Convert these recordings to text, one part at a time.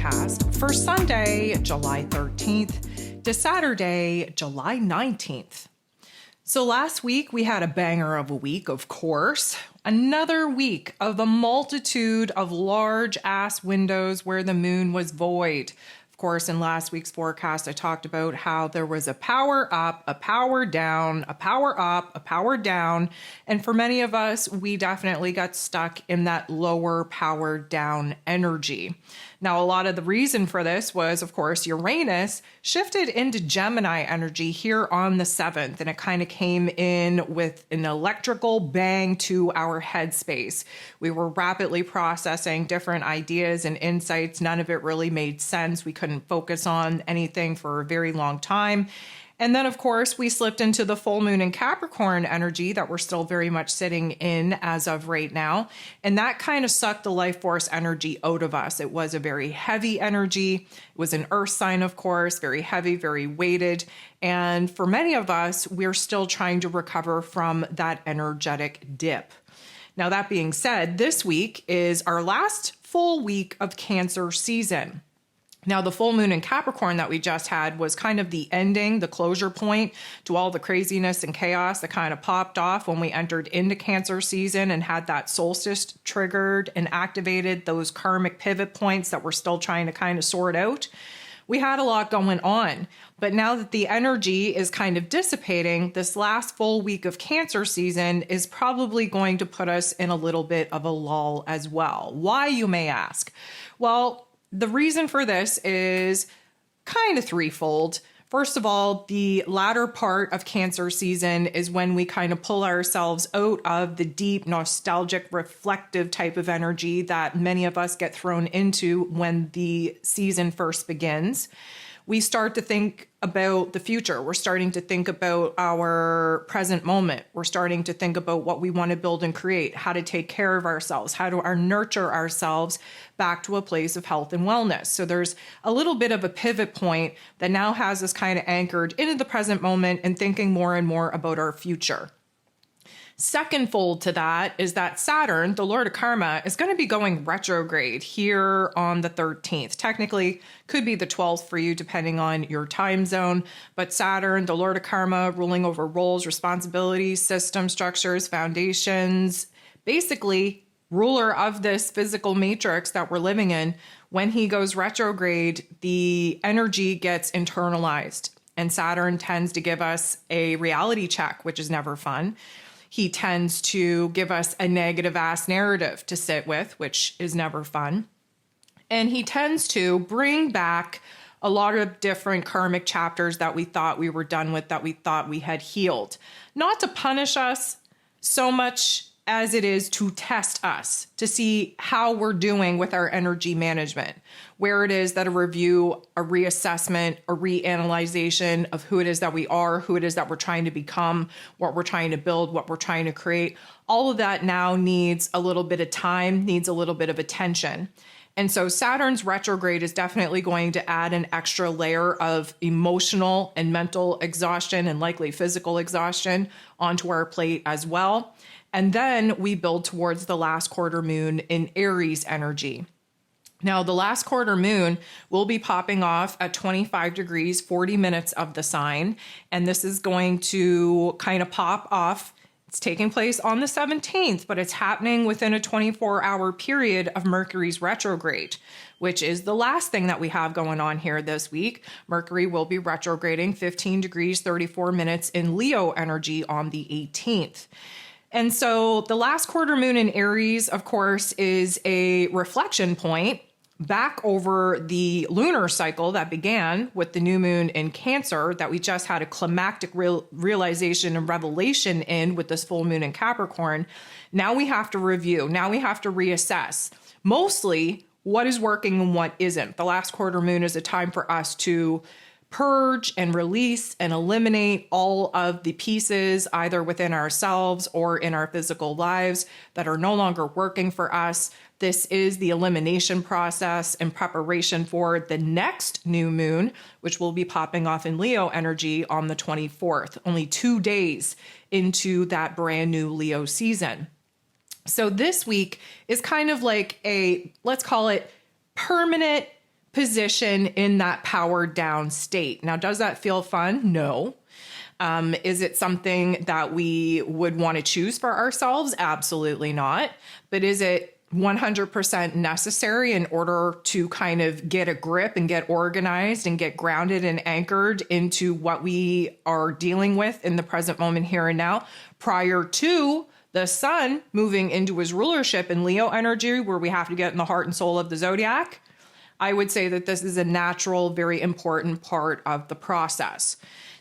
forecast for Sunday, July 13th to Saturday, July 19th. So last week we had a banger of a week, of course. Another week of a multitude of large ass windows where the moon was void. Of course, in last week's forecast, I talked about how there was a power up, a power down, a power up, a power down. And for many of us, we definitely got stuck in that lower power down energy. Now, a lot of the reason for this was, of course, Uranus shifted into Gemini energy here on the 7th, and it kind of came in with an electrical bang to our headspace. We were rapidly processing different ideas and insights. None of it really made sense. We couldn't focus on anything for a very long time. And then, of course, we slipped into the full moon in Capricorn energy that we're still very much sitting in as of right now. And that kind of sucked the life force energy out of us. It was a very heavy energy. It was an earth sign, of course, very heavy, very weighted. And for many of us, we're still trying to recover from that energetic dip. Now, that being said, this week is our last full week of Cancer season. Now, the full moon in Capricorn that we just had was kind of the ending, the closure point to all the craziness and chaos that kind of popped off when we entered into Cancer season and had that solstice triggered and activated those karmic pivot points that we're still trying to kind of sort out. We had a lot going on, but now that the energy is kind of dissipating, this last full week of Cancer season is probably going to put us in a little bit of a lull as well. Why, you may ask? Well, the reason for this is kind of threefold. First of all, the latter part of Cancer season is when we kind of pull ourselves out of the deep, nostalgic, reflective type of energy that many of us get thrown into when the season first begins. We start to think about the future. We're starting to think about our present moment. We're starting to think about what we want to build and create, how to take care of ourselves, how to nurture ourselves back to a place of health and wellness. So there's a little bit of a pivot point that now has us kind of anchored into the present moment and thinking more and more about our future. Second fold to that is that Saturn, the Lord of Karma, is going to be going retrograde here on the 13th. Technically, could be the 12th for you, depending on your time zone. But Saturn, the Lord of Karma, ruling over roles, responsibilities, system structures, foundations, basically ruler of this physical matrix that we're living in. When he goes retrograde, the energy gets internalized. And Saturn tends to give us a reality check, which is never fun. He tends to give us a negative ass narrative to sit with, which is never fun. And he tends to bring back a lot of different karmic chapters that we thought we were done with, that we thought we had healed. Not to punish us so much as it is to test us, to see how we're doing with our energy management, where it is that a review, a reassessment, a reanalyzation of who it is that we are, who it is that we're trying to become, what we're trying to build, what we're trying to create. All of that now needs a little bit of time, needs a little bit of attention. And so Saturn's retrograde is definitely going to add an extra layer of emotional and mental exhaustion and likely physical exhaustion onto our plate as well. And then we build towards the last quarter moon in Aries energy. Now, the last quarter moon will be popping off at 25 degrees, 40 minutes of the sign. And this is going to kind of pop off. It's taking place on the 17th, but it's happening within a 24-hour period of Mercury's retrograde, which is the last thing that we have going on here this week. Mercury will be retrograding 15 degrees, 34 minutes in Leo energy on the 18th. And so the last quarter moon in Aries, of course, is a reflection point back over the lunar cycle that began with the new moon in Cancer that we just had a climactic realization and revelation in with this full moon in Capricorn. Now we have to review. Now we have to reassess. Mostly what is working and what isn't. The last quarter moon is a time for us to purge and release and eliminate all of the pieces either within ourselves or in our physical lives that are no longer working for us. This is the elimination process in preparation for the next new moon, which will be popping off in Leo energy on the 24th, only 2 days into that brand new Leo season. So this week is kind of like a, let's call it permanent position in that powered down state. Now, does that feel fun? No. Is it something that we would want to choose for ourselves? Absolutely not. But is it 100% necessary in order to kind of get a grip and get organized and get grounded and anchored into what we are dealing with in the present moment here and now, prior to the sun moving into his rulership in Leo energy, where we have to get in the heart and soul of the zodiac? I would say that this is a natural, very important part of the process.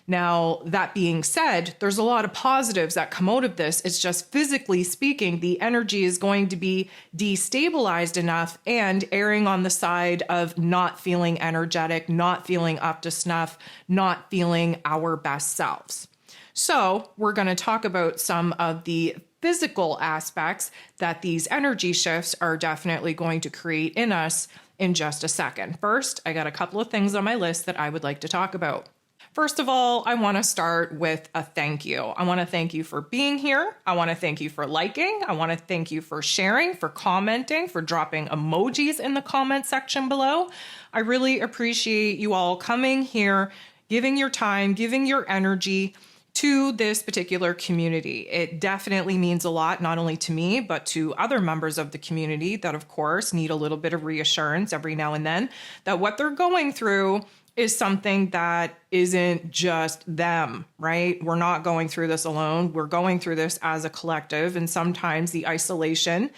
Now, that being said, there's a lot of positives that come out of this. It's just physically speaking, the energy is going to be destabilized enough and erring on the side of not feeling energetic, not feeling up to snuff, not feeling our best selves. So we're going to talk about some of the physical aspects that these energy shifts are definitely going to create in us in just a second. First, I got a couple of things on my list that I would like to talk about. First of all, I want to start with a thank you. I want to thank you for being here. I want to thank you for liking. I want to thank you for sharing, for commenting, for dropping emojis in the comment section below. I really appreciate you all coming here, giving your time, giving your energy to this particular community. It definitely means a lot, not only to me, but to other members of the community that, of course, need a little bit of reassurance every now and then that what they're going through is something that isn't just them, right? We're not going through this alone. We're going through this as a collective, and sometimes the isolation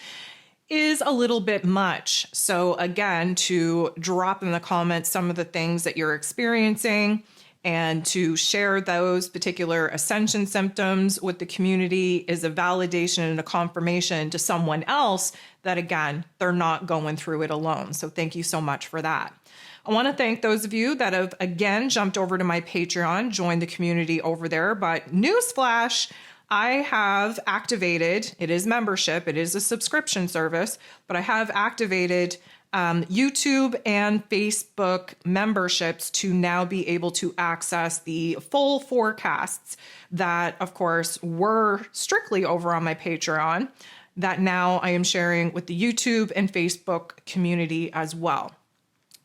is a little bit much. So again, to drop in the comments some of the things that you're experiencing and to share those particular ascension symptoms with the community is a validation and a confirmation to someone else that, again, they're not going through it alone. So thank you so much for that. I want to thank those of you that have, again, jumped over to my Patreon, joined the community over there. But newsflash, I have activated, it is membership, it is a subscription service, but I have activated YouTube and Facebook memberships to now be able to access the full forecasts that, of course, were strictly over on my Patreon, that now I am sharing with the YouTube and Facebook community as well.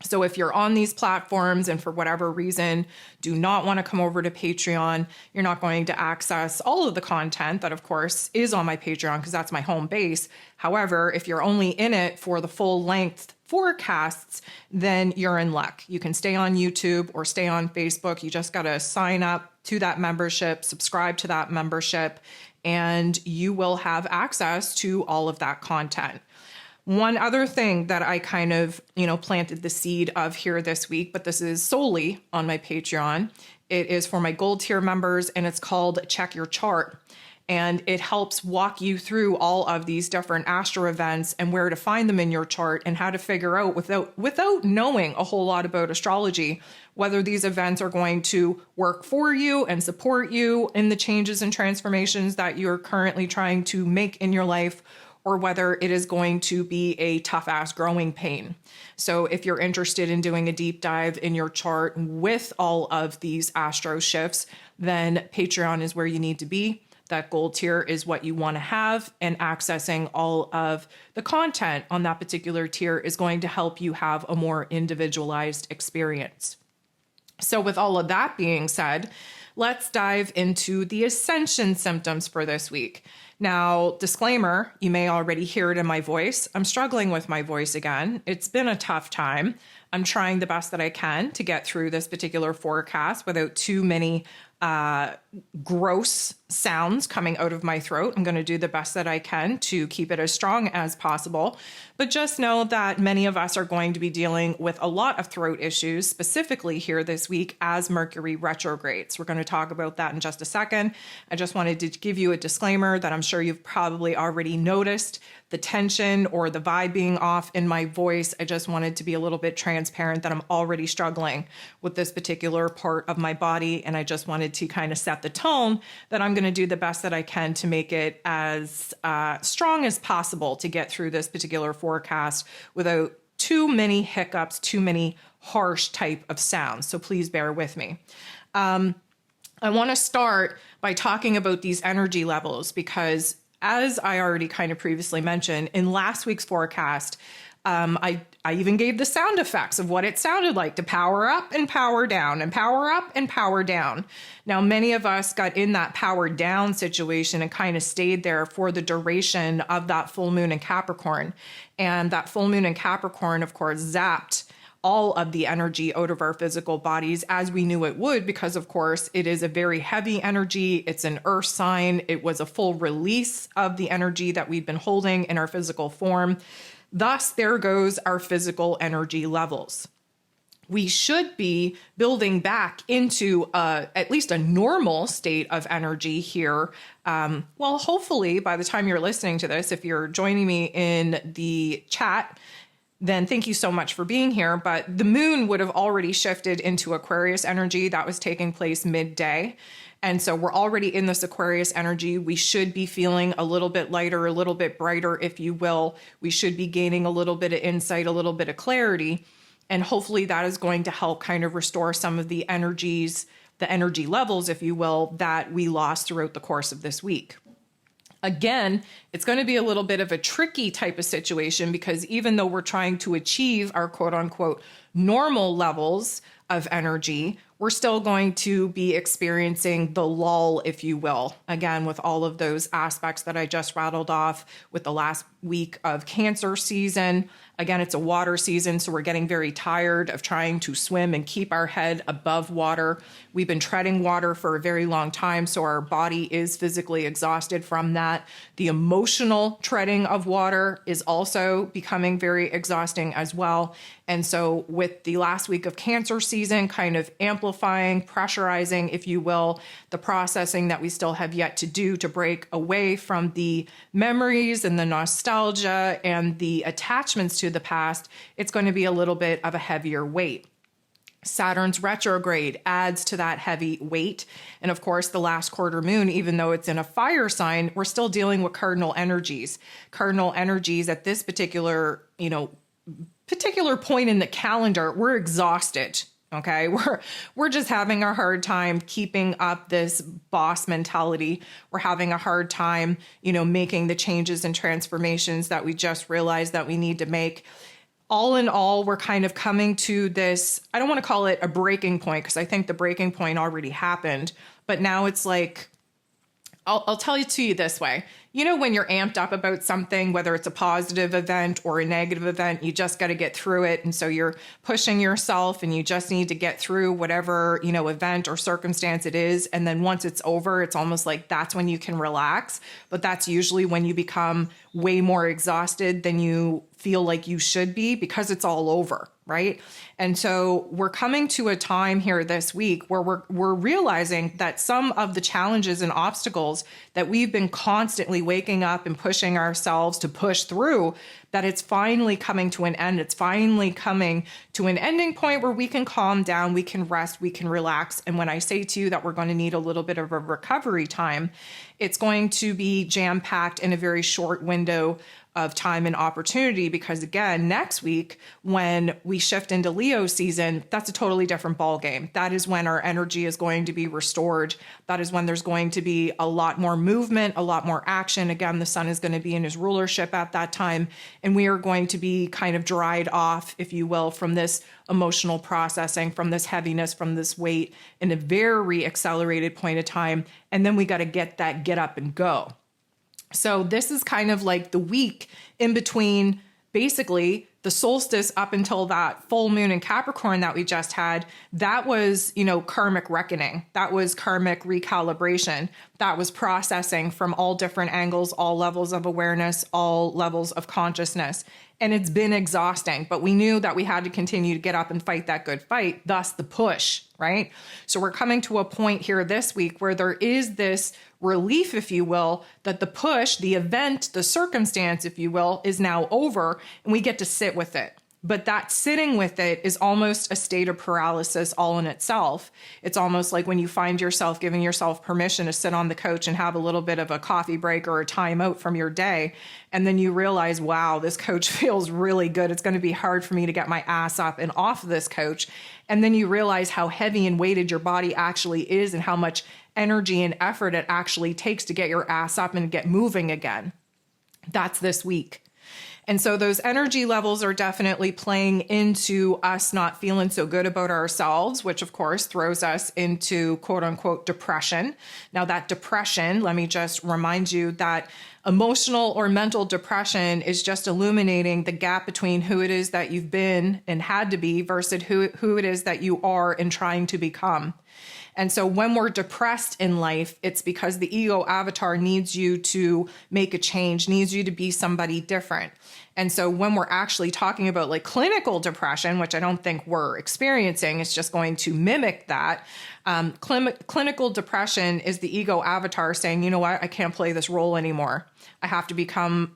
So if you're on these platforms and for whatever reason do not want to come over to Patreon, you're not going to access all of the content that, of course, is on my Patreon because that's my home base. However, if you're only in it for the full length forecasts, then you're in luck. You can stay on YouTube or stay on Facebook. You just got to sign up to that membership, subscribe to that membership, and you will have access to all of that content. One other thing that I kind of, planted the seed of here this week, but this is solely on my Patreon. It is for my gold tier members and it's called Check Your Chart. And it helps walk you through all of these different astro events and where to find them in your chart and how to figure out without knowing a whole lot about astrology, whether these events are going to work for you and support you in the changes and transformations that you're currently trying to make in your life, or whether it is going to be a tough ass growing pain. So if you're interested in doing a deep dive in your chart with all of these astro shifts, then Patreon is where you need to be. That gold tier is what you want to have, and accessing all of the content on that particular tier is going to help you have a more individualized experience. So with all of that being said, let's dive into the ascension symptoms for this week. Now, disclaimer, you may already hear it in my voice. I'm struggling with my voice again. It's been a tough time. I'm trying the best that I can to get through this particular forecast without too many gross sounds coming out of my throat. I'm going to do the best that I can to keep it as strong as possible. But just know that many of us are going to be dealing with a lot of throat issues, specifically here this week as Mercury retrogrades. We're going to talk about that in just a second. I just wanted to give you a disclaimer that I'm sure you've probably already noticed the tension or the vibe being off in my voice. I just wanted to be a little bit transparent that I'm already struggling with this particular part of my body. And I just wanted to kind of set the tone that I'm going to do the best that I can to make it as strong as possible to get through this particular forecast without too many hiccups, too many harsh type of sounds. So please bear with me. I want to start by talking about these energy levels because, as I already kind of previously mentioned, in last week's forecast, I even gave the sound effects of what it sounded like to power up and power down and power up and power down. Now, many of us got in that power down situation and kind of stayed there for the duration of that full moon in Capricorn. And that full moon in Capricorn, of course, zapped all of the energy out of our physical bodies as we knew it would, because of course it is a very heavy energy. It's an earth sign. It was a full release of the energy that we've been holding in our physical form. Thus, there goes our physical energy levels. We should be building back into at least a normal state of energy here. Well, hopefully by the time you're listening to this, if you're joining me in the chat, then thank you so much for being here. But the moon would have already shifted into Aquarius energy. That was taking place midday. And so we're already in this Aquarius energy. We should be feeling a little bit lighter, a little bit brighter, if you will. We should be gaining a little bit of insight, a little bit of clarity. And hopefully that is going to help kind of restore some of the energies, the energy levels, if you will, that we lost throughout the course of this week. Again, it's going to be a little bit of a tricky type of situation because even though we're trying to achieve our quote unquote normal levels of energy, we're still going to be experiencing the lull, if you will, again, with all of those aspects that I just rattled off with the last week of Cancer season. Again, it's a water season, so we're getting very tired of trying to swim and keep our head above water. We've been treading water for a very long time, so our body is physically exhausted from that. The emotional treading of water is also becoming very exhausting as well. And so with the last week of Cancer season kind of amplifying, pressurizing, if you will, the processing that we still have yet to do to break away from the memories and the nostalgia and the attachments to the past, it's going to be a little bit of a heavier weight. Saturn's retrograde adds to that heavy weight. And of course, the last quarter moon, even though it's in a fire sign, we're still dealing with cardinal energies. Cardinal energies at this particular point in the calendar, we're exhausted. Okay, we're just having a hard time keeping up this boss mentality. We're having a hard time, making the changes and transformations that we just realized that we need to make. All in all, we're kind of coming to this, I don't want to call it a breaking point because I think the breaking point already happened, but now it's like, I'll tell it to you this way. When you're amped up about something, whether it's a positive event or a negative event, you just got to get through it. And so you're pushing yourself and you just need to get through whatever, event or circumstance it is. And then once it's over, it's almost like that's when you can relax. But that's usually when you become way more exhausted than you feel like you should be because it's all over, right? And so we're coming to a time here this week where we're realizing that some of the challenges and obstacles that we've been constantly waking up and pushing ourselves to push through, that it's finally coming to an end. It's finally coming to an ending point where we can calm down, we can rest, we can relax. And when I say to you that we're going to need a little bit of a recovery time, it's going to be jam-packed in a very short window of time and opportunity, because again, next week, when we shift into Leo season, that's a totally different ball game. That is when our energy is going to be restored. That is when there's going to be a lot more movement, a lot more action. Again, the sun is going to be in his rulership at that time, and we are going to be kind of dried off, if you will, from this emotional processing, from this heaviness, from this weight in a very accelerated point of time. And then we got to get up and go. So this is kind of like the week in between basically the solstice up until that full moon in Capricorn that we just had. That was, karmic reckoning. That was karmic recalibration. That was processing from all different angles, all levels of awareness, all levels of consciousness. And it's been exhausting, but we knew that we had to continue to get up and fight that good fight, thus the push, right? So we're coming to a point here this week where there is this relief, if you will, that the push, the event, the circumstance, if you will, is now over and we get to sit with it. But that sitting with it is almost a state of paralysis all in itself. It's almost like when you find yourself giving yourself permission to sit on the couch and have a little bit of a coffee break or a timeout from your day. And then you realize, wow, this couch feels really good. It's going to be hard for me to get my ass up and off of this couch. And then you realize how heavy and weighted your body actually is and how much energy and effort it actually takes to get your ass up and get moving again. That's this week. And so those energy levels are definitely playing into us not feeling so good about ourselves, which of course throws us into quote unquote depression. Now, that depression, let me just remind you that emotional or mental depression is just illuminating the gap between who it is that you've been and had to be versus who it is that you are and trying to become. And so when we're depressed in life, it's because the ego avatar needs you to make a change, needs you to be somebody different. And so when we're actually talking about like clinical depression, which I don't think we're experiencing, it's just going to mimic that. Clinical depression is the ego avatar saying, you know what, I can't play this role anymore. I have to become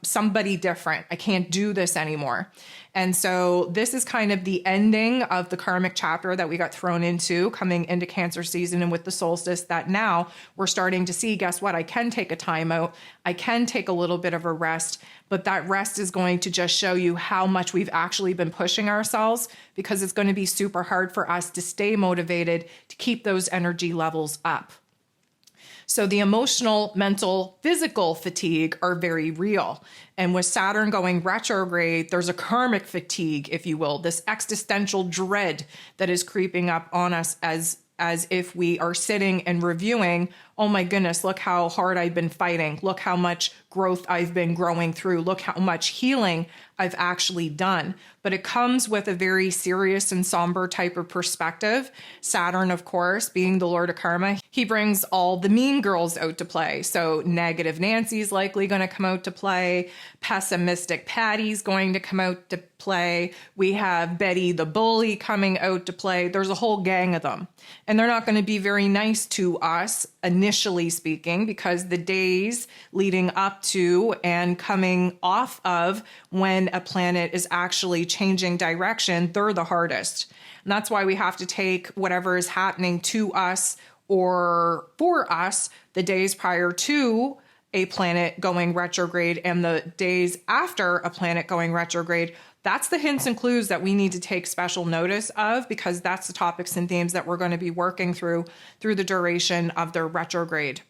somebody different. I can't do this anymore. And so this is kind of the ending of the karmic chapter that we got thrown into coming into Cancer season and with the solstice, that now we're starting to see, guess what? I can take a time out. I can take a little bit of a rest, but that rest is going to just show you how much we've actually been pushing ourselves, because it's going to be super hard for us to stay motivated to keep those energy levels up. So the emotional, mental, physical fatigue are very real. And with Saturn going retrograde, there's a karmic fatigue, if you will, this existential dread that is creeping up on us as if we are sitting and reviewing, oh my goodness, look how hard I've been fighting. Look how much growth I've been growing through. Look how much healing I've actually done. But it comes with a very serious and somber type of perspective. Saturn, of course, being the Lord of Karma, he brings all the mean girls out to play. So negative Nancy's likely going to come out to play. Pessimistic Patty's going to come out to play. We have Betty the bully coming out to play. There's a whole gang of them. And they're not going to be very nice to us, initially speaking, because the days leading up to and coming off of when a planet is actually changing direction, they're the hardest. And that's why we have to take whatever is happening to us or for us the days prior to a planet going retrograde and the days after a planet going retrograde. That's the hints and clues that we need to take special notice of, because that's the topics and themes that we're going to be working through the duration of their retrograde.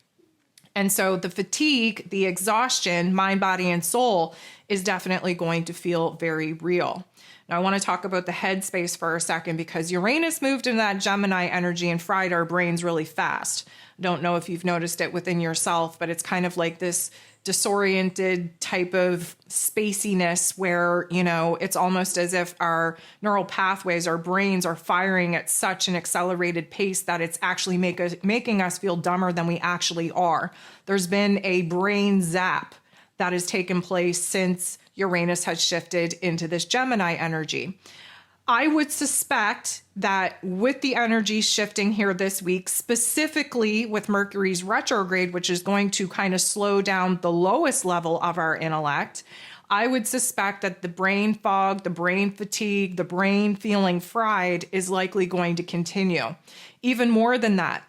And so the fatigue, the exhaustion, mind, body, and soul is definitely going to feel very real. Now, I want to talk about the headspace for a second, because Uranus moved into that Gemini energy and fried our brains really fast. Don't know if you've noticed it within yourself, but it's kind of like this disoriented type of spaciness where, you know, it's almost as if our neural pathways, our brains are firing at such an accelerated pace that it's actually making us feel dumber than we actually are. There's been a brain zap that has taken place since Uranus has shifted into this Gemini energy. I would suspect that with the energy shifting here this week, specifically with Mercury's retrograde, which is going to kind of slow down the lowest level of our intellect, I would suspect that the brain fog, the brain fatigue, the brain feeling fried is likely going to continue. Even more than that,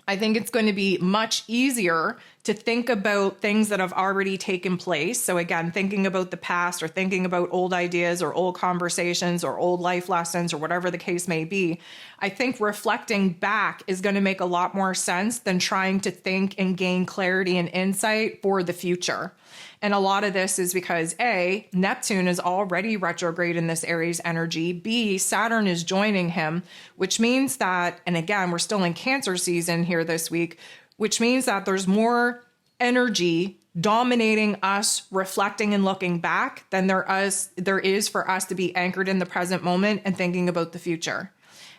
I think it's going to be much easier to think about things that have already taken place. So again, thinking about the past or thinking about old ideas or old conversations or old life lessons or whatever the case may be. I think reflecting back is going to make a lot more sense than trying to think and gain clarity and insight for the future. And a lot of this is because A, Neptune is already retrograde in this Aries energy. B, Saturn is joining him, which means that, and again, we're still in Cancer season here this week, which means that there's more energy dominating us reflecting and looking back than there is for us to be anchored in the present moment and thinking about the future.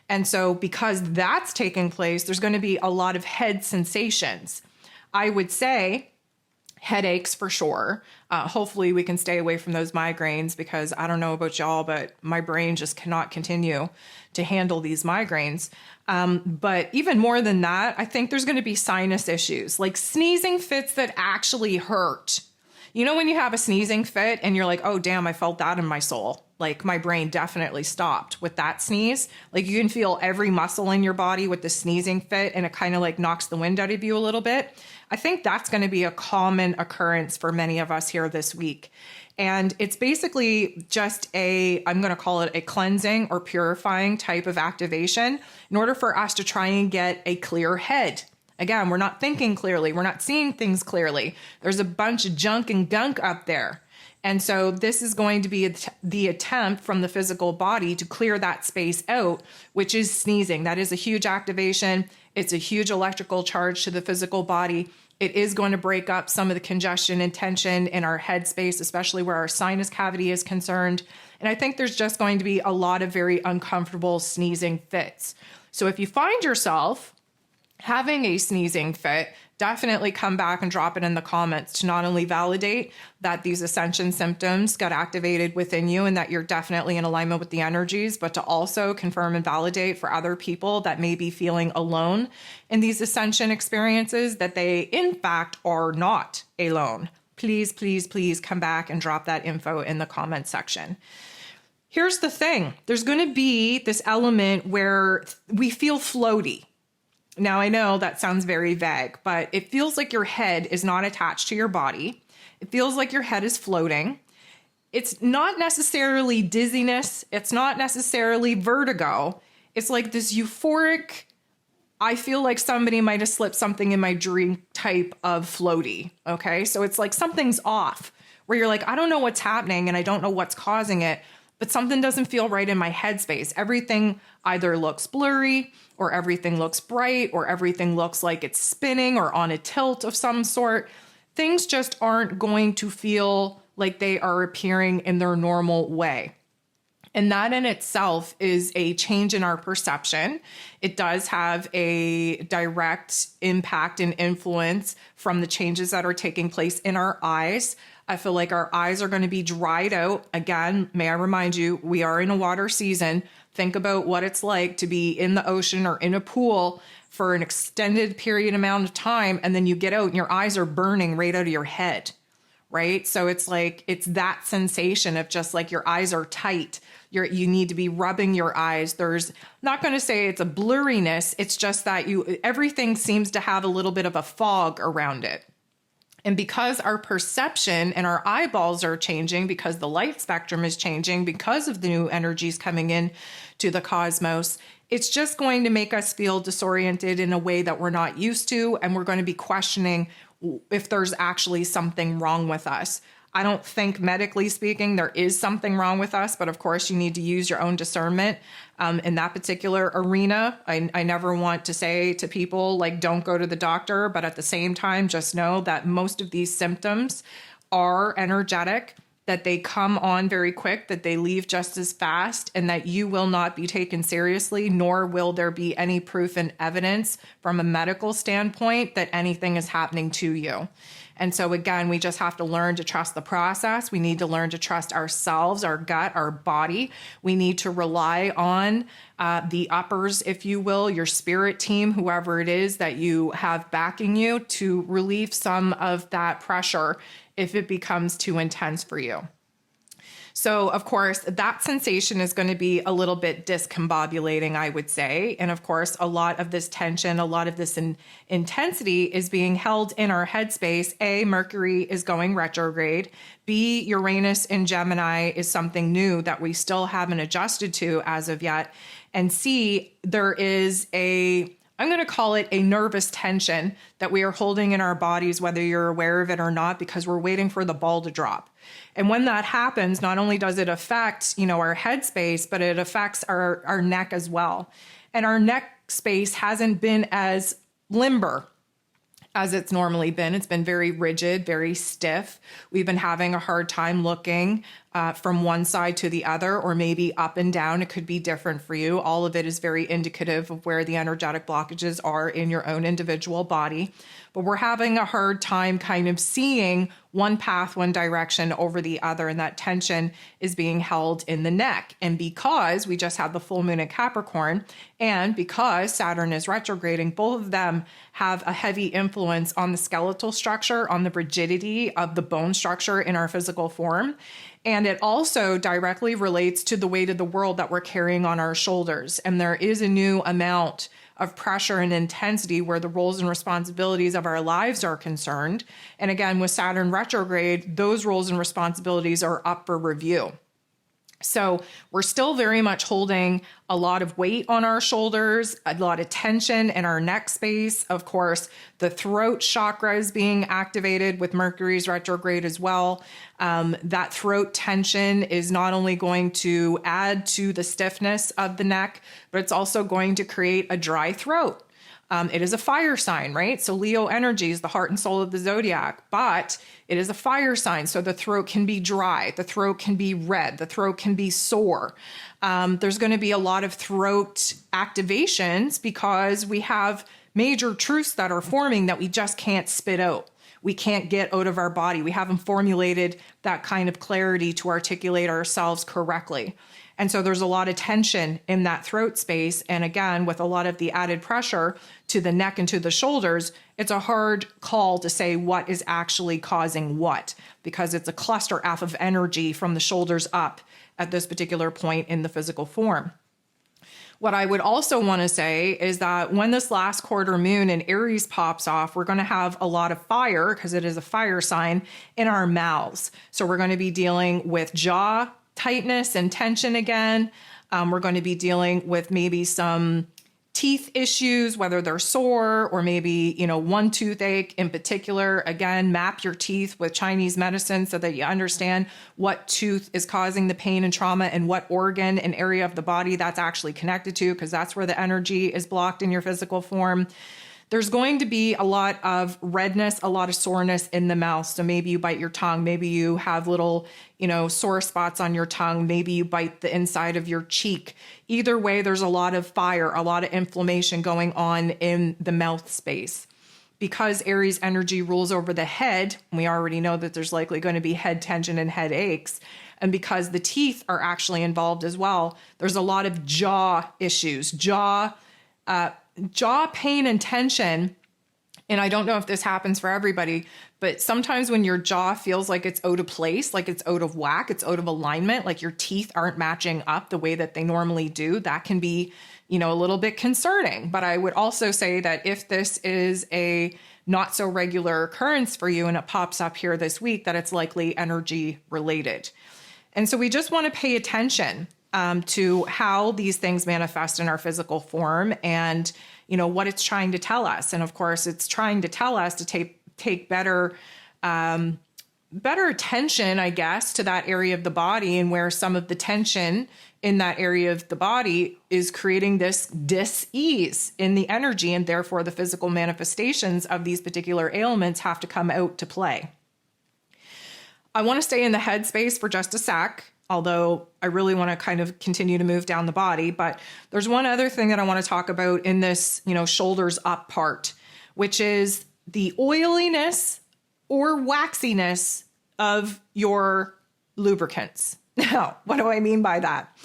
And so because that's taking place, there's going to be a lot of head sensations. I would say headaches for sure. Hopefully we can stay away from those migraines, because I don't know about y'all, but my brain just cannot continue to handle these migraines. But even more than that, I think there's going to be sinus issues, like sneezing fits that actually hurt. You know, when you have a sneezing fit and you're like, oh, damn, I felt that in my soul. Like my brain definitely stopped with that sneeze. Like you can feel every muscle in your body with the sneezing fit, and it kind of like knocks the wind out of you a little bit. I think that's going to be a common occurrence for many of us here this week. And it's basically just I'm going to call it a cleansing or purifying type of activation in order for us to try and get a clear head. Again, we're not thinking clearly. We're not seeing things clearly. There's a bunch of junk and gunk up there. And so this is going to be the attempt from the physical body to clear that space out, which is sneezing. That is a huge activation. It's a huge electrical charge to the physical body. It is going to break up some of the congestion and tension in our head space, especially where our sinus cavity is concerned. And I think there's just going to be a lot of very uncomfortable sneezing fits. So if you find yourself having a sneezing fit, definitely come back and drop it in the comments to not only validate that these ascension symptoms got activated within you and that you're definitely in alignment with the energies, but to also confirm and validate for other people that may be feeling alone in these ascension experiences that they in fact are not alone. Please, please, please come back and drop that info in the comment section. Here's the thing. There's going to be this element where we feel floaty. Now, I know that sounds very vague, but it feels like your head is not attached to your body. It feels like your head is floating. It's not necessarily dizziness. It's not necessarily vertigo. It's like this euphoric, I feel like somebody might have slipped something in my dream type of floaty. Okay. So it's like something's off where you're like, I don't know what's happening and I don't know what's causing it, but something doesn't feel right in my headspace. Everything either looks blurry or everything looks bright or everything looks like it's spinning or on a tilt of some sort. Things just aren't going to feel like they are appearing in their normal way. And that in itself is a change in our perception. It does have a direct impact and influence from the changes that are taking place in our eyes. I feel like our eyes are going to be dried out. Again, may I remind you, we are in a water season. Think about what it's like to be in the ocean or in a pool for an extended period amount of time, and then you get out and your eyes are burning right out of your head, right? So it's like, it's that sensation of just like your eyes are tight. You need to be rubbing your eyes. There's not going to say it's a blurriness. It's just that everything seems to have a little bit of a fog around it. And because our perception and our eyeballs are changing, because the light spectrum is changing, because of the new energies coming in to the cosmos, it's just going to make us feel disoriented in a way that we're not used to. And we're going to be questioning if there's actually something wrong with us. I don't think medically speaking, there is something wrong with us, but of course you need to use your own discernment in that particular arena. I never want to say to people like, don't go to the doctor, but at the same time, just know that most of these symptoms are energetic, that they come on very quick, that they leave just as fast, and that you will not be taken seriously, nor will there be any proof and evidence from a medical standpoint that anything is happening to you. And so again, we just have to learn to trust the process. We need to learn to trust ourselves, our gut, our body. We need to rely on the uppers, if you will, your spirit team, whoever it is that you have backing you, to relieve some of that pressure if it becomes too intense for you. So, of course, that sensation is going to be a little bit discombobulating, I would say. And of course, a lot of this tension, a lot of this intensity is being held in our headspace. A, Mercury is going retrograde. B, Uranus in Gemini is something new that we still haven't adjusted to as of yet. And C, there is I'm going to call it a nervous tension that we are holding in our bodies, whether you're aware of it or not, because we're waiting for the ball to drop. And when that happens, not only does it affect, our headspace, but it affects our neck as well. And our neck space hasn't been as limber as it's normally been. It's been very rigid, very stiff. We've been having a hard time looking from one side to the other, or maybe up and down. It could be different for you. All of it is very indicative of where the energetic blockages are in your own individual body. But we're having a hard time kind of seeing one path, one direction over the other, and that tension is being held in the neck. And because we just had the full moon in Capricorn, and because Saturn is retrograding, both of them have a heavy influence on the skeletal structure, on the rigidity of the bone structure in our physical form. And it also directly relates to the weight of the world that we're carrying on our shoulders. And there is a new amount of pressure and intensity where the roles and responsibilities of our lives are concerned. And again, with Saturn retrograde, those roles and responsibilities are up for review. So we're still very much holding a lot of weight on our shoulders, a lot of tension in our neck space. Of course, the throat chakra is being activated with Mercury's retrograde as well. That throat tension is not only going to add to the stiffness of the neck, but it's also going to create a dry throat. It is a fire sign, right? So Leo energy is the heart and soul of the zodiac, but it is a fire sign. So the throat can be dry, the throat can be red, the throat can be sore. There's going to be a lot of throat activations because we have major truths that are forming that we just can't spit out. We can't get out of our body. We haven't formulated that kind of clarity to articulate ourselves correctly. And so there's a lot of tension in that throat space. And again, with a lot of the added pressure to the neck and to the shoulders, it's a hard call to say what is actually causing what, because it's a cluster F of energy from the shoulders up at this particular point in the physical form. What I would also want to say is that when this last quarter moon in Aries pops off, we're going to have a lot of fire, because it is a fire sign, in our mouths. So we're going to be dealing with jaw tightness and tension again. We're going to be dealing with maybe some teeth issues, whether they're sore or maybe, one toothache in particular. Again, map your teeth with Chinese medicine so that you understand what tooth is causing the pain and trauma and what organ and area of the body that's actually connected to, because that's where the energy is blocked in your physical form. There's going to be a lot of redness, a lot of soreness in the mouth. So maybe you bite your tongue, maybe you have little, sore spots on your tongue, maybe you bite the inside of your cheek. Either way, there's a lot of fire, a lot of inflammation going on in the mouth space. Because Aries energy rules over the head, we already know that there's likely going to be head tension and headaches. And because the teeth are actually involved as well, there's a lot of jaw issues, jaw pain and tension. And I don't know if this happens for everybody, but sometimes when your jaw feels like it's out of place, like it's out of whack, it's out of alignment, like your teeth aren't matching up the way that they normally do, that can be, a little bit concerning. But I would also say that if this is a not so regular occurrence for you and it pops up here this week, that it's likely energy related. And so we just want to pay attention to how these things manifest in our physical form and, what it's trying to tell us. And of course, it's trying to tell us to take better attention, I guess, to that area of the body, and where some of the tension in that area of the body is creating this dis-ease in the energy, and therefore the physical manifestations of these particular ailments have to come out to play. I want to stay in the head space for just a sec, although I really want to kind of continue to move down the body. But there's one other thing that I want to talk about in this, shoulders up part, which is the oiliness or waxiness of your lubricants. Now, what do I mean by that?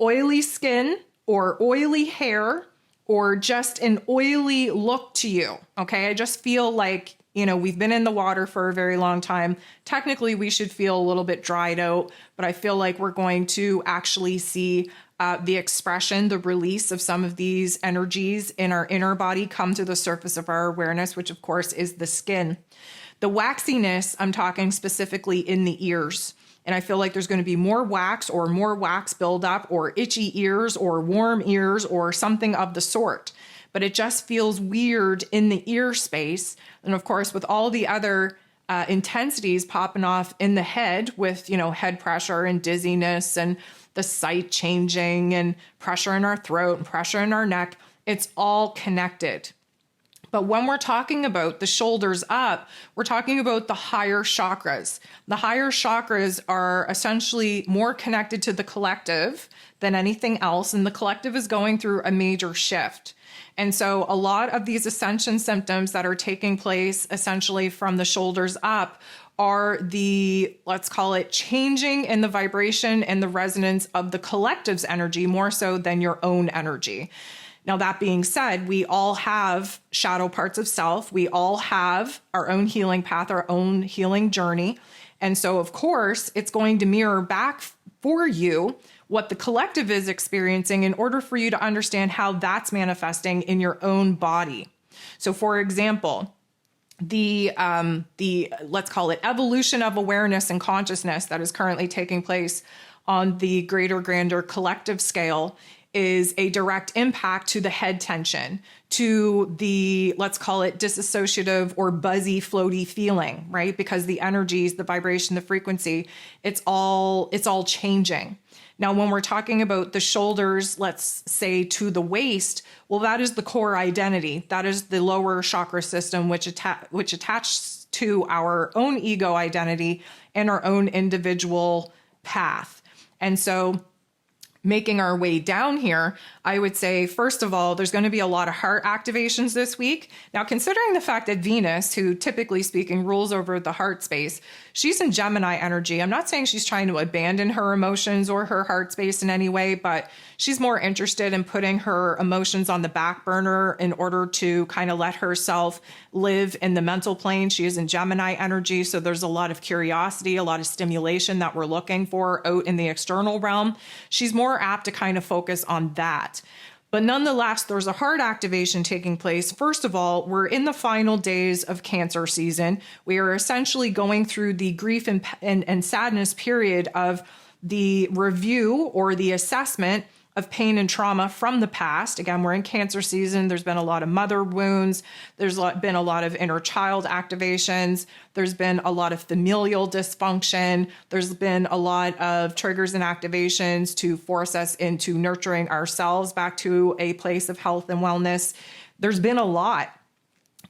Oily skin or oily hair or just an oily look to you. Okay. I just feel like, we've been in the water for a very long time. Technically, we should feel a little bit dried out, but I feel like we're going to actually see the expression, the release of some of these energies in our inner body come to the surface of our awareness, which of course is the skin. The waxiness, I'm talking specifically in the ears. And I feel like there's going to be more wax buildup or itchy ears or warm ears or something of the sort. But it just feels weird in the ear space. And of course, with all the other intensities popping off in the head with, head pressure and dizziness and the sight changing and pressure in our throat and pressure in our neck, it's all connected. But when we're talking about the shoulders up, we're talking about the higher chakras. The higher chakras are essentially more connected to the collective than anything else. And the collective is going through a major shift. And so a lot of these ascension symptoms that are taking place essentially from the shoulders up are the, let's call it, changing in the vibration and the resonance of the collective's energy more so than your own energy. Now, that being said, we all have shadow parts of self. We all have our own healing path, our own healing journey. And so, of course, it's going to mirror back for you what the collective is experiencing in order for you to understand how that's manifesting in your own body. So, for example, the let's call it evolution of awareness and consciousness that is currently taking place on the greater, grander collective scale is a direct impact to the head tension, to the, let's call it disassociative or buzzy, floaty feeling, right? Because the energies, the vibration, the frequency, it's all changing. Now, when we're talking about the shoulders, let's say to the waist, well, that is the core identity. That is the lower chakra system, which attaches to our own ego identity and our own individual path. And so making our way down here, I would say, first of all, there's going to be a lot of heart activations this week. Now, considering the fact that Venus, who typically speaking rules over the heart space, she's in Gemini energy. I'm not saying she's trying to abandon her emotions or her heart space in any way, but she's more interested in putting her emotions on the back burner in order to kind of let herself live in the mental plane. She is in Gemini energy, so there's a lot of curiosity, a lot of stimulation that we're looking for out in the external realm. She's more apt to kind of focus on that. But nonetheless, there's a heart activation taking place. First of all, we're in the final days of Cancer season. We are essentially going through the grief and sadness period of the review or the assessment of pain and trauma from the past. Again, we're in Cancer season. There's been a lot of mother wounds. There's been a lot of inner child activations. There's been a lot of familial dysfunction. There's been a lot of triggers and activations to force us into nurturing ourselves back to a place of health and wellness. There's been a lot.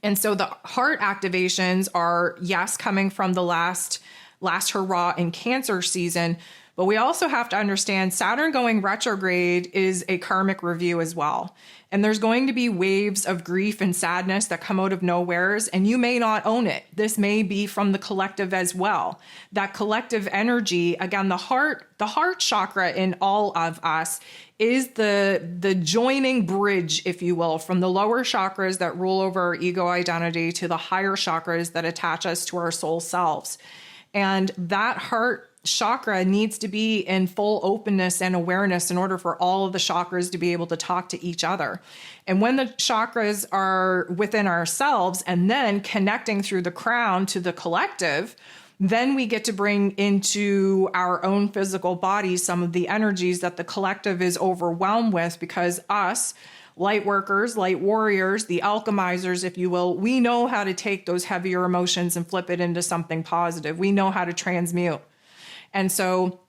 And so the heart activations are, yes, coming from the last hurrah in Cancer season. But we also have to understand Saturn going retrograde is a karmic review as well. And there's going to be waves of grief and sadness that come out of nowheres, and you may not own it. This may be from the collective as well. That collective energy, again, the heart chakra in all of us is the joining bridge, if you will, from the lower chakras that rule over our ego identity to the higher chakras that attach us to our soul selves. And that heart chakra needs to be in full openness and awareness in order for all of the chakras to be able to talk to each other. And when the chakras are within ourselves and then connecting through the crown to the collective, then we get to bring into our own physical bodies some of the energies that the collective is overwhelmed with, because us, light workers, light warriors, the alchemizers, if you will, we know how to take those heavier emotions and flip it into something positive. We know how to transmute. And so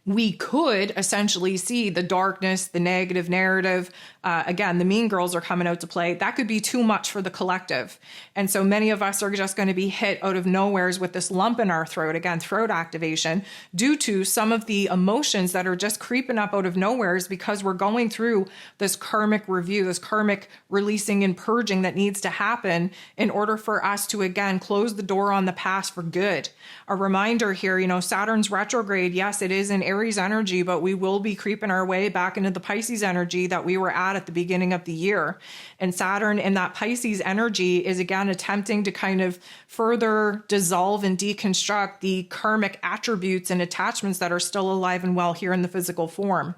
we could essentially see the darkness, the negative narrative. Again, the mean girls are coming out to play. That could be too much for the collective. And so many of us are just going to be hit out of nowheres with this lump in our throat, again, throat activation, due to some of the emotions that are just creeping up out of nowheres because we're going through this karmic review, this karmic releasing and purging that needs to happen in order for us to, again, close the door on the past for good. A reminder here, Saturn's retrograde, yes, it is in Aries energy, but we will be creeping our way back into the Pisces energy that we were at the beginning of the year. And Saturn in that Pisces energy is again attempting to kind of further dissolve and deconstruct the karmic attributes and attachments that are still alive and well here in the physical form.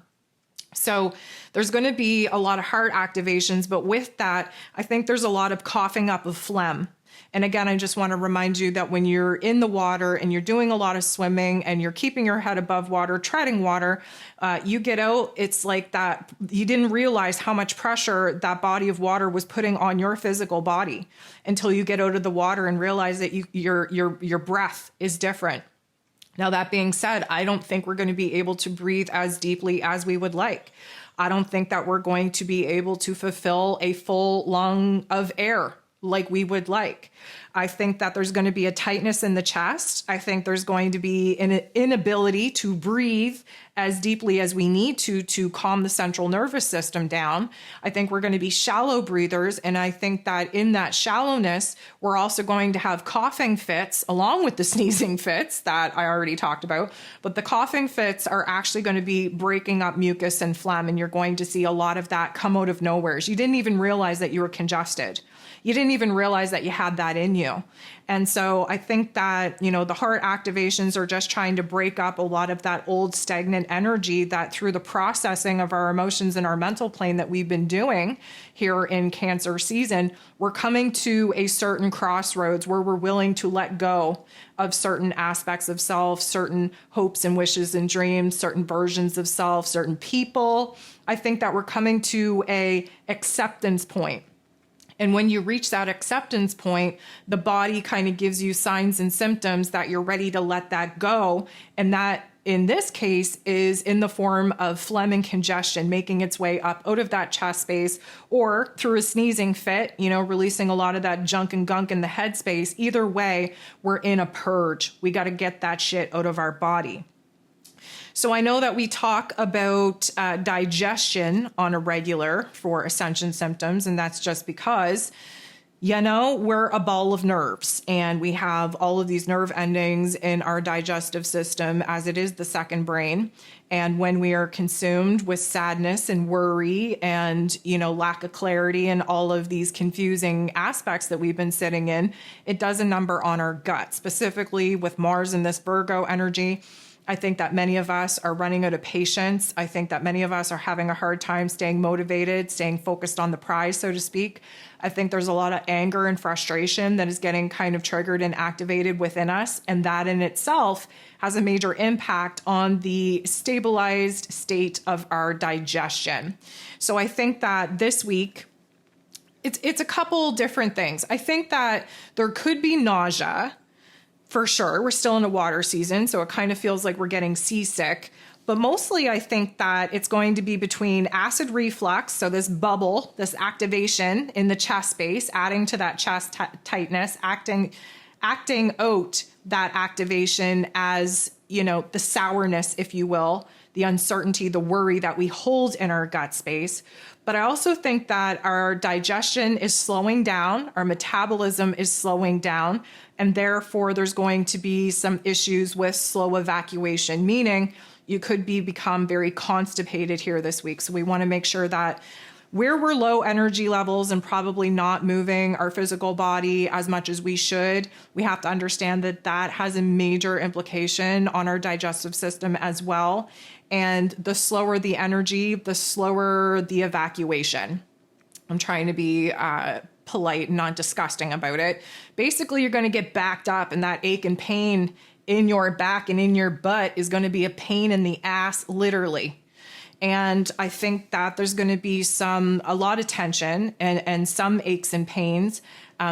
So there's going to be a lot of heart activations, but with that, I think there's a lot of coughing up of phlegm. And again, I just want to remind you that when you're in the water and you're doing a lot of swimming and you're keeping your head above water, treading water, you get out, it's like that. You didn't realize how much pressure that body of water was putting on your physical body until you get out of the water and realize that your breath is different. Now, that being said, I don't think we're going to be able to breathe as deeply as we would like. I don't think that we're going to be able to fulfill a full lung of air like we would like. I think that there's going to be a tightness in the chest. I think there's going to be an inability to breathe as deeply as we need to calm the central nervous system down. I think we're going to be shallow breathers. And I think that in that shallowness, we're also going to have coughing fits along with the sneezing fits that I already talked about. But the coughing fits are actually going to be breaking up mucus and phlegm. And you're going to see a lot of that come out of nowhere. You didn't even realize that you were congested. You didn't even realize that you had that in you. continue. And so I think that, the heart activations are just trying to break up a lot of that old stagnant energy that through the processing of our emotions and our mental plane that we've been doing here in Cancer season, we're coming to a certain crossroads where we're willing to let go of certain aspects of self, certain hopes and wishes and dreams, certain versions of self, certain people. I think that we're coming to a acceptance point. And when you reach that acceptance point, the body kind of gives you signs and symptoms that you're ready to let that go. And that, in this case, is in the form of phlegm and congestion making its way up out of that chest space, or through a sneezing fit, releasing a lot of that junk and gunk in the head space. Either way, we're in a purge. We got to get that shit out of our body. So I know that we talk about digestion on a regular for ascension symptoms, and that's just because, we're a ball of nerves, and we have all of these nerve endings in our digestive system, as it is the second brain. And when we are consumed with sadness and worry and, lack of clarity and all of these confusing aspects that we've been sitting in, it does a number on our gut, specifically with Mars and this Virgo energy. I think that many of us are running out of patience. I think that many of us are having a hard time staying motivated, staying focused on the prize, so to speak. I think there's a lot of anger and frustration that is getting kind of triggered and activated within us. And that in itself has a major impact on the stabilized state of our digestion. So I think that this week, it's a couple different things. I think that there could be nausea. For sure. We're still in a water season, so it kind of feels like we're getting seasick. But mostly I think that it's going to be between acid reflux, so this bubble, this activation in the chest space, adding to that chest tightness, acting out that activation as, the sourness, if you will, the uncertainty, the worry that we hold in our gut space. But I also think that our digestion is slowing down, our metabolism is slowing down, and therefore there's going to be some issues with slow evacuation, meaning you could become very constipated here this week. So we want to make sure that where we're low energy levels and probably not moving our physical body as much as we should, we have to understand that that has a major implication on our digestive system as well. And the slower the energy, the slower the evacuation. I'm trying to be polite and not disgusting about it. Basically, you're going to get backed up, and that ache and pain in your back and in your butt is going to be a pain in the ass, literally. And I think that there's going to be a lot of tension and some aches and pains,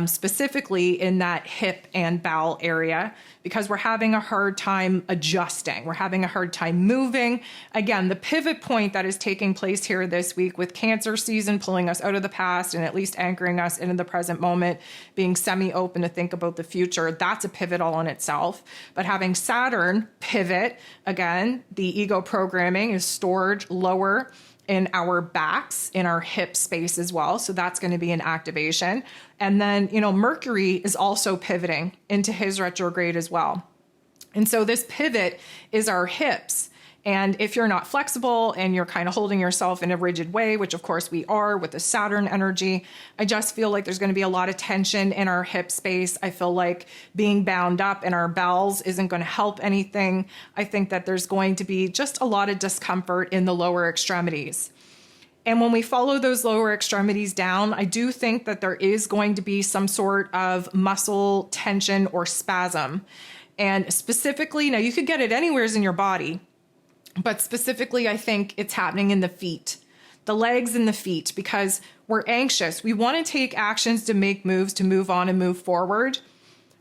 specifically in that hip and bowel area, because we're having a hard time adjusting. We're having a hard time moving. Again, the pivot point that is taking place here this week with Cancer season pulling us out of the past and at least anchoring us into the present moment, being semi-open to think about the future, that's a pivot all in itself. But having Saturn pivot, again, the ego programming is stored lower in our backs, in our hip space as well. So that's going to be an activation. And then, Mercury is also pivoting into his retrograde as well. And so this pivot is our hips. And if you're not flexible and you're kind of holding yourself in a rigid way, which of course we are with the Saturn energy, I just feel like there's going to be a lot of tension in our hip space. I feel like being bound up in our bowels isn't going to help anything. I think that there's going to be just a lot of discomfort in the lower extremities. And when we follow those lower extremities down, I do think that there is going to be some sort of muscle tension or spasm. And specifically, now you could get it anywhere in your body, but specifically, I think it's happening in the feet, the legs and the feet, because we're anxious. We want to take actions to make moves, to move on and move forward.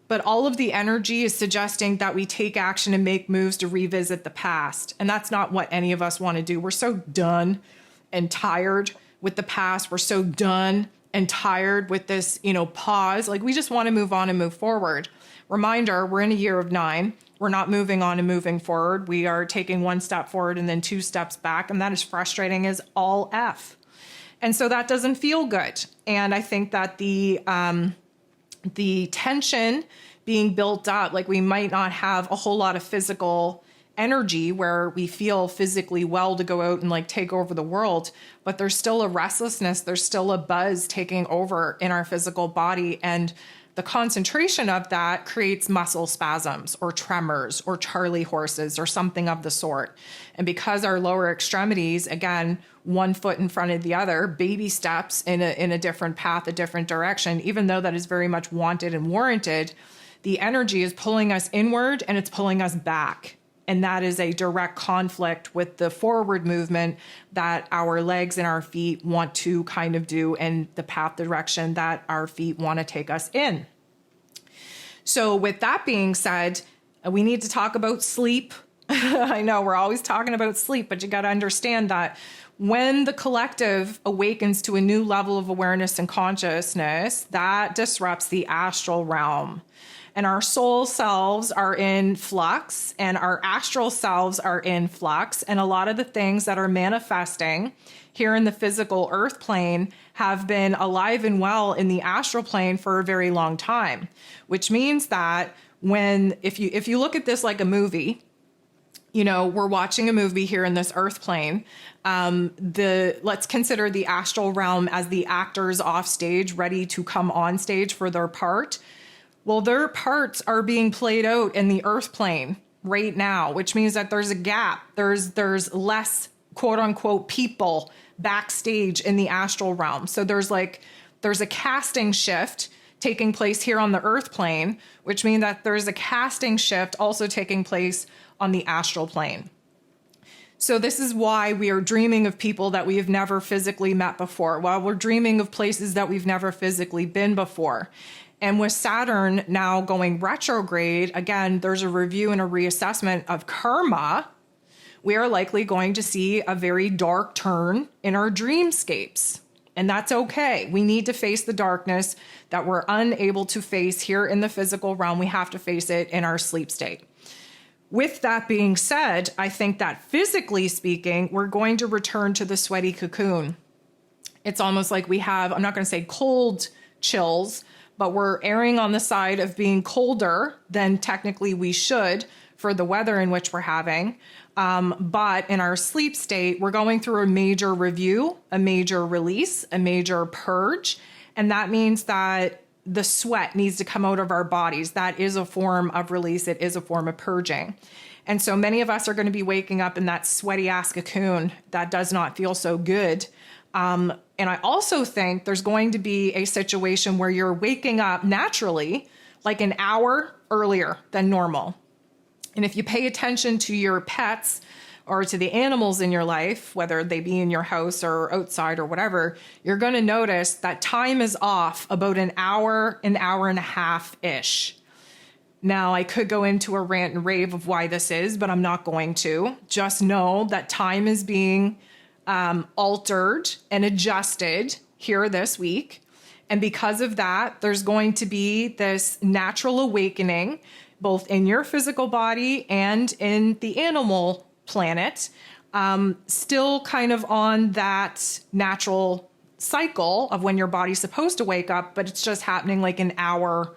But all of the energy is suggesting that we take action and make moves to revisit the past. And that's not what any of us want to do. We're so done and tired with the past. We're so done and tired with this, pause. Like, we just want to move on and move forward. Reminder, we're in a year of 9. We're not moving on and moving forward. We are taking one step forward and then 2 steps back. And that is frustrating as all F. And so that doesn't feel good. And I think that the tension being built up, like we might not have a whole lot of physical energy where we feel physically well to go out and like take over the world, but there's still a restlessness. There's still a buzz taking over in our physical body. And the concentration of that creates muscle spasms or tremors or Charlie horses or something of the sort. And because our lower extremities, again, one foot in front of the other, baby steps in a different path, a different direction, even though that is very much wanted and warranted, the energy is pulling us inward and it's pulling us back. And that is a direct conflict with the forward movement that our legs and our feet want to kind of do and the path direction that our feet want to take us in. So with that being said, we need to talk about sleep. I know we're always talking about sleep, but you got to understand that when the collective awakens to a new level of awareness and consciousness, that disrupts the astral realm. And our soul selves are in flux and our astral selves are in flux. And a lot of the things that are manifesting here in the physical earth plane have been alive and well in the astral plane for a very long time, which means that if you look at this like a movie, we're watching a movie here in this earth plane. Let's consider the astral realm as the actors off stage, ready to come on stage for their part. Well, their parts are being played out in the earth plane right now, which means that there's a gap. There's less quote unquote people backstage in the astral realm. So there's a casting shift taking place here on the earth plane, which means that there's a casting shift also taking place on the astral plane. So this is why we are dreaming of people that we have never physically met before, while we're dreaming of places that we've never physically been before. And with Saturn now going retrograde, again, there's a review and a reassessment of karma. We are likely going to see a very dark turn in our dreamscapes. And that's okay. We need to face the darkness that we're unable to face here in the physical realm. We have to face it in our sleep state. With that being said, I think that physically speaking, we're going to return to the sweaty cocoon. It's almost like we have, I'm not going to say cold chills, but we're erring on the side of being colder than technically we should for the weather in which we're having. But in our sleep state, we're going through a major review, a major release, a major purge. And that means that the sweat needs to come out of our bodies. That is a form of release. It is a form of purging. And so many of us are going to be waking up in that sweaty ass cocoon that does not feel so good. And I also think there's going to be a situation where you're waking up naturally, like an hour earlier than normal. And if you pay attention to your pets or to the animals in your life, whether they be in your house or outside or whatever, you're going to notice that time is off about an hour and a half-ish. Now, I could go into a rant and rave of why this is, but I'm not going to. Just know that time is being altered and adjusted here this week. And because of that, there's going to be this natural awakening, both in your physical body and in the animal planet, still kind of on that natural cycle of when your body's supposed to wake up, but it's just happening like an hour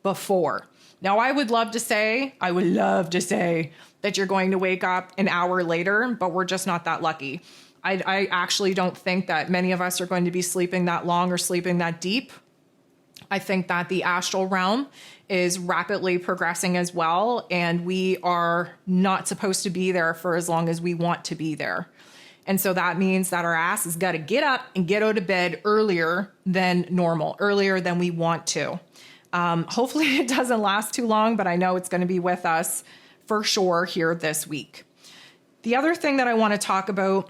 before. Now, I would love to say that you're going to wake up an hour later, but we're just not that lucky. I actually don't think that many of us are going to be sleeping that long or sleeping that deep. I think that the astral realm is rapidly progressing as well, and we are not supposed to be there for as long as we want to be there. And so that means that our ass has got to get up and get out of bed earlier than normal, earlier than we want to. Hopefully it doesn't last too long, but I know it's going to be with us for sure here this week. The other thing that I want to talk about,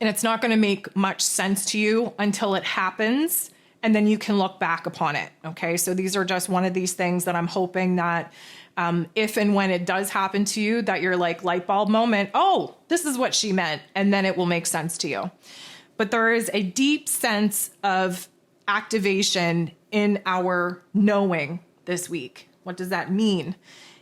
and it's not going to make much sense to you until it happens, and then you can look back upon it. Okay, so these are just one of these things that I'm hoping that if and when it does happen to you, that you're like light bulb moment, oh, this is what she meant, and then it will make sense to you. But there is a deep sense of activation in our knowing this week. What does that mean?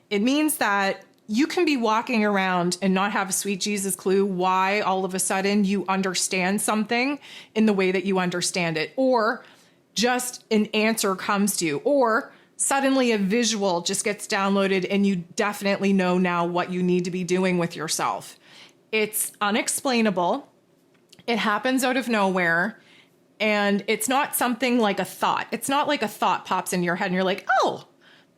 It means that you can be walking around and not have a sweet Jesus clue why all of a sudden you understand something in the way that you understand it, or just an answer comes to you, or suddenly a visual just gets downloaded and you definitely know now what you need to be doing with yourself. It's unexplainable. It happens out of nowhere. And it's not something like a thought. It's not like a thought pops in your head and you're like, oh,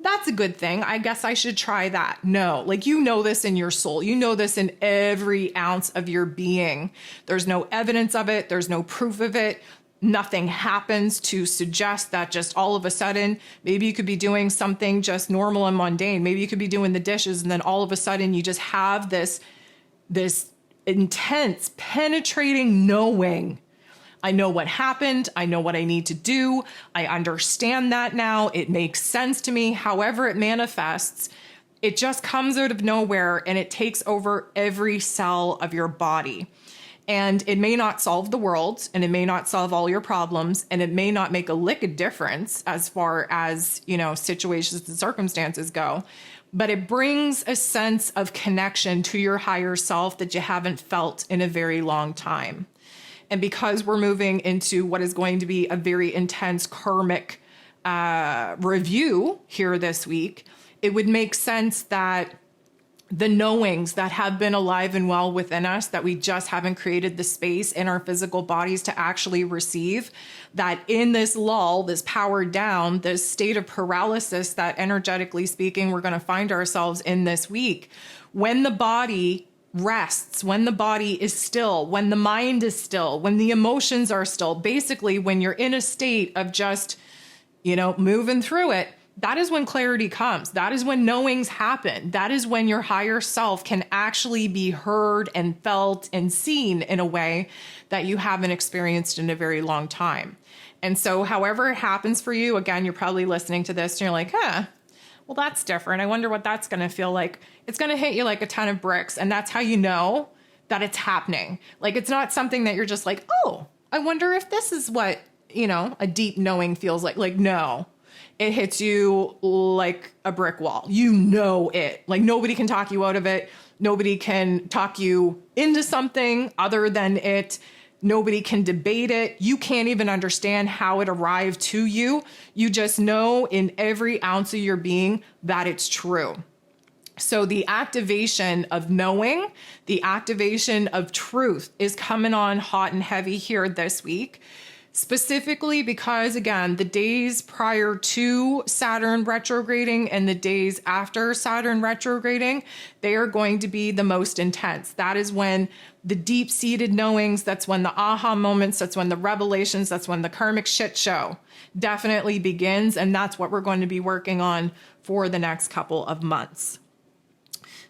that's a good thing. I guess I should try that. No, like you know this in your soul. You know this in every ounce of your being. There's no evidence of it. There's no proof of it. Nothing happens to suggest that just all of a sudden, maybe you could be doing something just normal and mundane. Maybe you could be doing the dishes and then all of a sudden you just have this intense, penetrating knowing. I know what happened. I know what I need to do. I understand that now. It makes sense to me. However it manifests, it just comes out of nowhere and it takes over every cell of your body. And it may not solve the world, and it may not solve all your problems, and it may not make a lick of difference as far as, situations and circumstances go. But it brings a sense of connection to your higher self that you haven't felt in a very long time. And because we're moving into what is going to be a very intense karmic review here this week, it would make sense that the knowings that have been alive and well within us, that we just haven't created the space in our physical bodies to actually receive, that in this lull, this powered down, this state of paralysis that energetically speaking, we're going to find ourselves in this week, when the body rests, when the body is still, when the mind is still, when the emotions are still, basically when you're in a state of just, moving through it, that is when clarity comes. That is when knowings happen. That is when your higher self can actually be heard and felt and seen in a way that you haven't experienced in a very long time. And so however it happens for you, again, you're probably listening to this and you're like, well, that's different. I wonder what that's going to feel like. It's going to hit you like a ton of bricks. And that's how you know that it's happening. Like, it's not something that you're just like, oh, I wonder if this is what, a deep knowing feels like. Like, no. It hits you like a brick wall. You know it. Like nobody can talk you out of it. Nobody can talk you into something other than it. Nobody can debate it. You can't even understand how it arrived to you. You just know in every ounce of your being that it's true. So the activation of knowing, the activation of truth is coming on hot and heavy here this week. Specifically because, again, the days prior to Saturn retrograding and the days after Saturn retrograding, they are going to be the most intense. That is when the deep-seated knowings, that's when the aha moments, that's when the revelations, that's when the karmic shit show definitely begins. And that's what we're going to be working on for the next couple of months.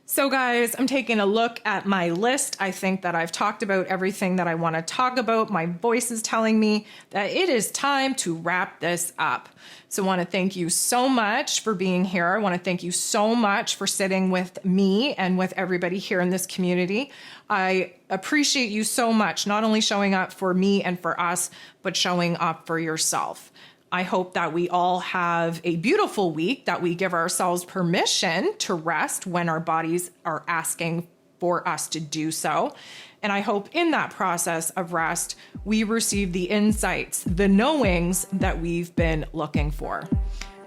So guys, I'm taking a look at my list. I think that I've talked about everything that I want to talk about. My voice is telling me that it is time to wrap this up. So I want to thank you so much for being here. I want to thank you so much for sitting with me and with everybody here in this community. I appreciate you so much, not only showing up for me and for us, but showing up for yourself. I hope that we all have a beautiful week, that we give ourselves permission to rest when our bodies are asking for us to do so. And I hope in that process of rest, we receive the insights, the knowings that we've been looking for.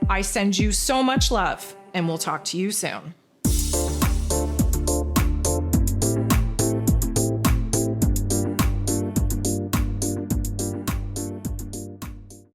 I send you so much love, and we'll talk to you soon.